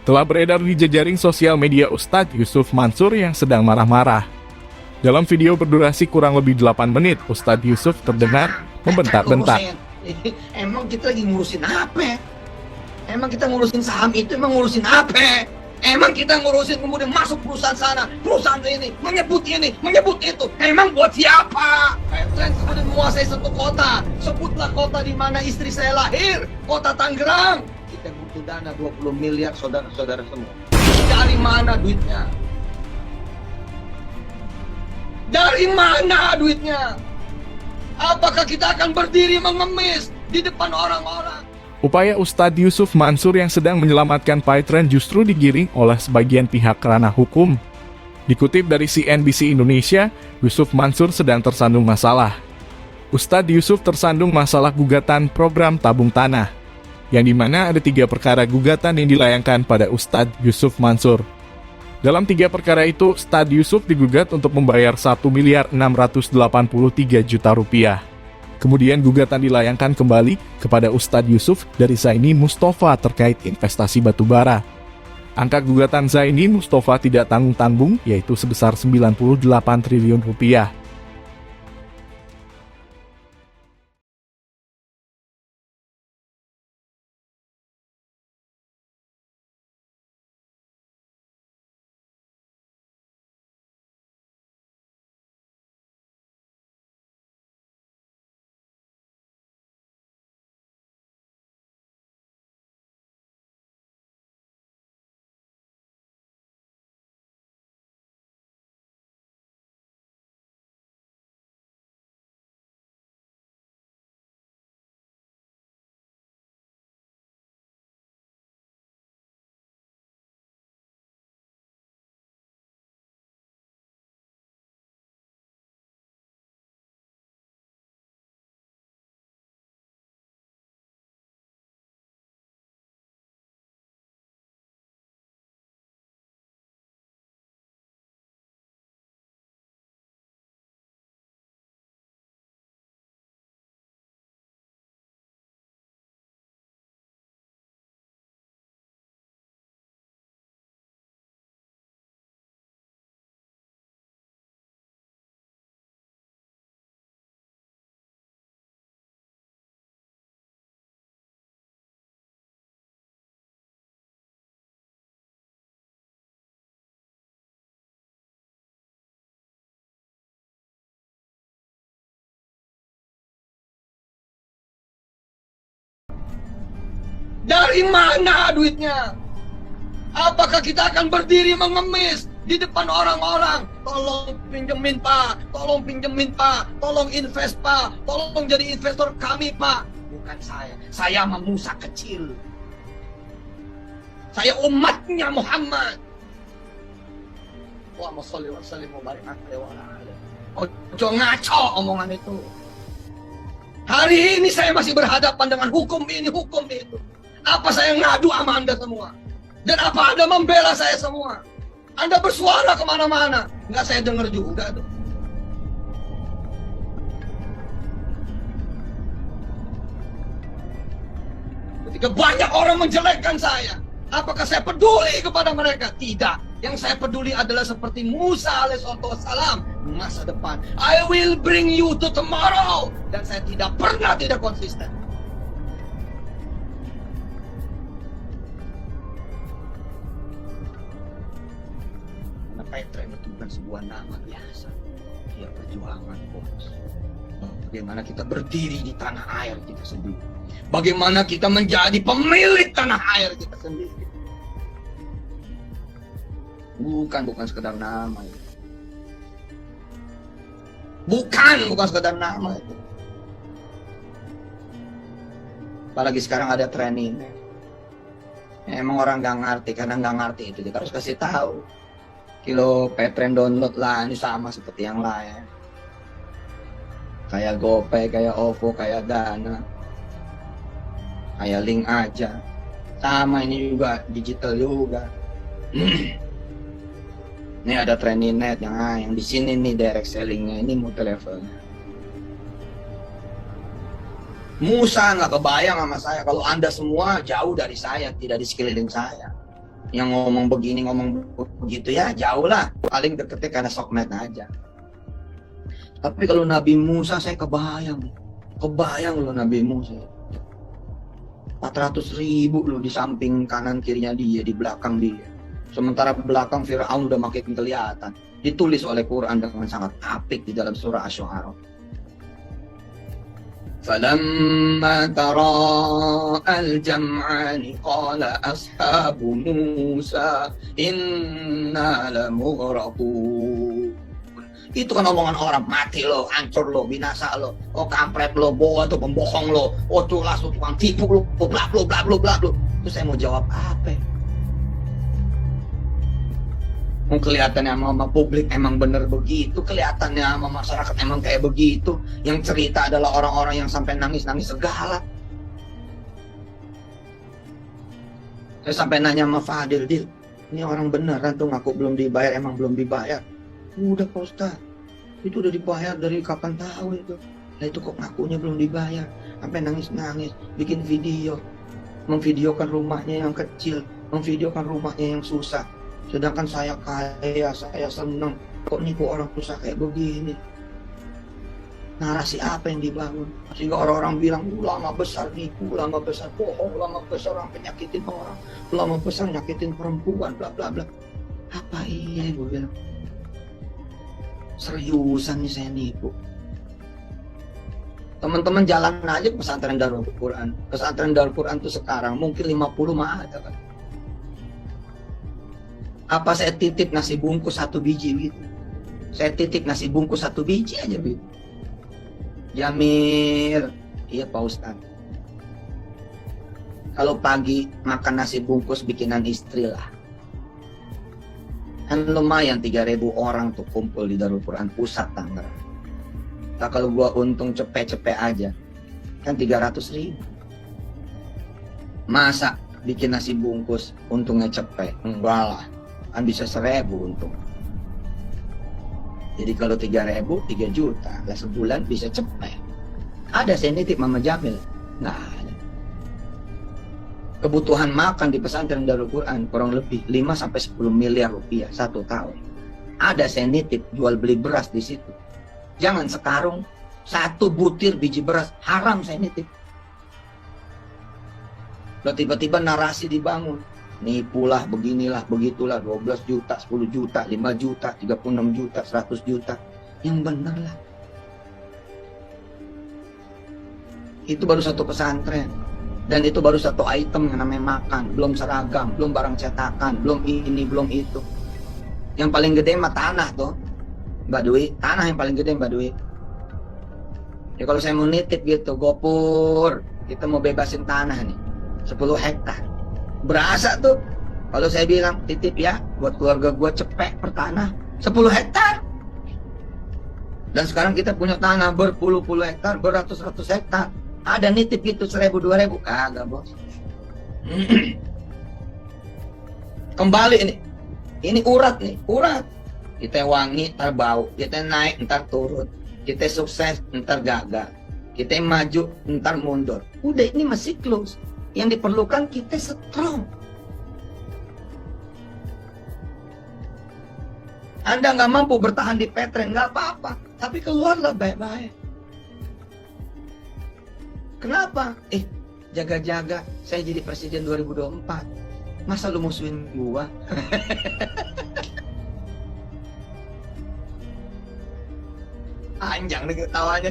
Telah beredar di jejaring sosial media Ustadz Yusuf Mansur yang sedang marah-marah. Dalam video berdurasi kurang lebih 8 menit, Ustadz Yusuf terdengar membentak-bentak. Emang kita lagi ngurusin apa? Emang kita ngurusin saham itu, emang ngurusin apa? Emang kita ngurusin kemudian masuk perusahaan sana, perusahaan ini, menyebut itu. Emang buat siapa? Kalian kemudian menguasai satu kota. Sebutlah kota di mana istri saya lahir, kota Tangerang. Kita butuh dana 20 miliar saudara-saudara semua. Dari mana duitnya? Dari mana duitnya? Apakah kita akan berdiri mengemis di depan orang-orang? Upaya Ustadz Yusuf Mansur yang sedang menyelamatkan PayTrend justru digiring oleh sebagian pihak ranah hukum. Dikutip dari CNBC Indonesia, Yusuf Mansur sedang tersandung masalah. Ustadz Yusuf tersandung masalah gugatan program tabung tanah, yang dimana ada 3 perkara gugatan yang dilayangkan pada Ustadz Yusuf Mansur. Dalam 3 perkara itu, Ustadz Yusuf digugat untuk membayar 1.683 juta rupiah. Kemudian gugatan dilayangkan kembali kepada Ustadz Yusuf dari Zaini Mustafa terkait investasi batubara. Angka gugatan Zaini Mustafa tidak tanggung-tanggung, yaitu sebesar 98 triliun rupiah. Dari mana duitnya? Apakah kita akan berdiri mengemis di depan orang-orang? Tolong pinjemin Pak, tolong pinjemin Pak, tolong invest Pak, tolong jadi investor kami Pak. Bukan saya mah Musa kecil. Saya umatnya Muhammad. Allahumma sholli wa sallim wa barik alaihi wa ala alihi. Ojo ngaco omongan itu. Hari ini saya masih berhadapan dengan hukum ini, hukum itu. Apa saya ngadu sama Anda semua? Dan apa Anda membela saya semua? Anda bersuara kemana-mana. Nggak saya dengar juga tuh. Ketika banyak orang menjelekkan saya, apakah saya peduli kepada mereka? Tidak. Yang saya peduli adalah seperti Musa alaihissalam masa depan. I will bring you to tomorrow. Dan saya tidak pernah tidak konsisten. Karena PayTrend itu bukan sebuah nama biasa. Dia perjuangan, bos. Bagaimana kita berdiri di tanah air kita sendiri. Bagaimana kita menjadi pemilik tanah air kita sendiri. Bukan sekedar nama itu. Bukan sekedar nama itu. Apalagi sekarang ada tren ini. Emang orang nggak ngerti, karena nggak ngerti itu kita harus kasih tahu. Kilo PayTrend download lah, ini sama seperti yang lain. Kayak GoPay, kayak OVO, kayak Dana, kayak link aja. Sama ini juga, digital juga. Ini ada Trending.net yang di sini nih direct sellingnya, ini multi levelnya. Musa nggak kebayang sama saya kalau Anda semua jauh dari saya, tidak di sekeliling saya. Yang ngomong begini, ngomong begitu ya jauh lah. Paling deketnya karena sokmed aja. Tapi kalau Nabi Musa saya kebayang loh Nabi Musa. 400.000 loh di samping kanan kirinya dia, di belakang dia. Sementara belakang Fir'aun udah makin kelihatan. Ditulis oleh Quran dengan sangat apik di dalam surah Asy-Syu'ara. فَلَمَّا تَرَاءَى الْجَمْعَانِ قَالَ أَصْحَابُ مُوسَى إِنَّا لَمُغْرَقُونَ. Itu kan omongan orang, mati lo, hancur lo, binasa lo, oh kampret lo, bohong tuh, pembohong lo, oh culas lo, tukang tipu lo, bla bla bla bla bla bla. Terus saya mau jawab apa? Kelihatannya sama publik emang bener begitu, kelihatannya sama masyarakat emang kayak begitu. Yang cerita adalah orang-orang yang sampai nangis-nangis segala. Saya sampai nanya sama Fadil, Dil, ini orang beneran tuh ngaku belum dibayar, emang belum dibayar? Udah Pak Ustaz, itu udah dibayar dari kapan tahu itu. Nah itu kok ngakunya belum dibayar, sampai nangis-nangis, bikin video, memvideokan rumahnya yang kecil, memvideokan rumahnya yang susah. Sedangkan saya kaya, saya senang, kok nipu orang susah kayak begini. Narasi apa yang dibangun? Sehingga orang-orang bilang, ulama besar nipu, ulama besar bohong, ulama besar orang penyakitin orang, ulama besar nyakitin perempuan, bla bla bla. Apa iya gue bilang? Seriusan nih saya nipu. Teman-teman jalan aja ke pesantren Darul Quran. Pesantren Darul Quran tuh sekarang mungkin 50 mah ada kan. Apa saya titip nasi bungkus 1 biji gitu? Saya titip nasi bungkus 1 biji aja gitu. Jamil, iya Pak Ustaz. Kalau pagi makan nasi bungkus bikinan istri lah. Kan lumayan 3.000 orang tuh kumpul di Darul Quran Pusat Tangerang. Nah, kalau gua untung cepet-cepet aja, kan 300.000. Masa bikin nasi bungkus untungnya cepet? Enggak lah. Kan bisa 1.000 untung. Jadi kalau 3.000, 3 juta. Lah sebulan bisa cepet. Ada saya nitip Mama Jamil. Nggak ada. Kebutuhan makan di pesantren Darul Quran kurang lebih 5-10 miliar rupiah 1 tahun. Ada saya nitip jual beli beras di situ. Jangan sekarung, 1 butir biji beras haram saya nitip. Lalu tiba-tiba narasi dibangun. Nipulah, beginilah, begitulah, 12 juta, 10 juta, 5 juta, 36 juta, 100 juta. Yang bener lah. Itu baru 1 pesantren. Dan itu baru 1 item yang namanya makan. Belum seragam, belum barang cetakan, belum ini, belum itu. Yang paling gede mah tanah tuh, Mbak Dwi. Tanah yang paling gede Mbak Dwi. Ya kalau saya mau nitip gitu, Gopur, kita mau bebasin tanah nih, 10 hektar. Berasa tuh kalau saya bilang titip ya buat keluarga gua cepet per tanah 10 hektar. Dan sekarang kita punya tanah berpuluh-puluh hektar, beratus-ratus hektar. Ada nitip gitu 1.000, 2.000? Kagak bos. Kembali ini urat nih, urat. Kita wangi ntar bau, kita naik ntar turun, kita sukses ntar gagal, kita maju ntar mundur. Udah ini masih siklus. Yang diperlukan kita strong. Anda nggak mampu bertahan di Petren, nggak apa-apa, tapi keluarlah baik-baik. Kenapa? Jaga-jaga, saya jadi presiden 2024. Masa lu musuhin gua? Panjang nih ketawanya.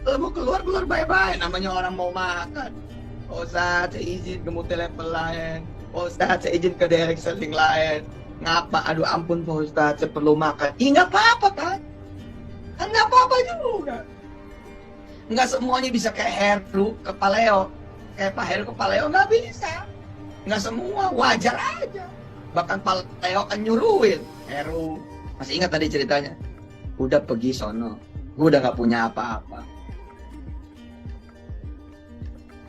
Kalau mau keluar baik-baik, namanya orang mau makan. Oh Ustaz, saya izin ke multi-level lain. Oh Ustaz, saya izin ke direct selling lain. Ngapa? Aduh ampun Pak Ustaz, saya perlu makan. Nggak apa-apa kan? Kan nggak apa-apa juga. Nggak semuanya bisa kayak Heru ke Paleo. Kayak Pak Heru ke Paleo nggak bisa. Nggak semua, wajar aja. Bahkan Paleo kan nyuruhin. Heru, masih ingat tadi ceritanya? Udah pergi sono, gue udah nggak punya apa-apa.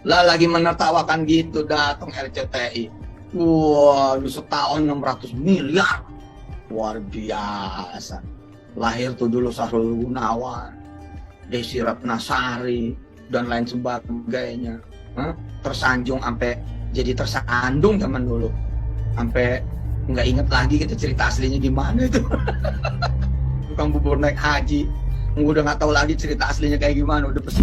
Lah lagi menertawakan gitu datang RCTI. Wah, lu setahun 600 miliar. Luar biasa. Lahir tuh dulu Sahrul Gunawan, Desi Ratnasari, dan lain sebagainya. Tersanjung sampai jadi tersandung zaman dulu, sampai nggak inget lagi gitu cerita aslinya gimana itu. Tukang bubur naik haji, udah nggak tahu lagi cerita aslinya kayak gimana, udah pasti.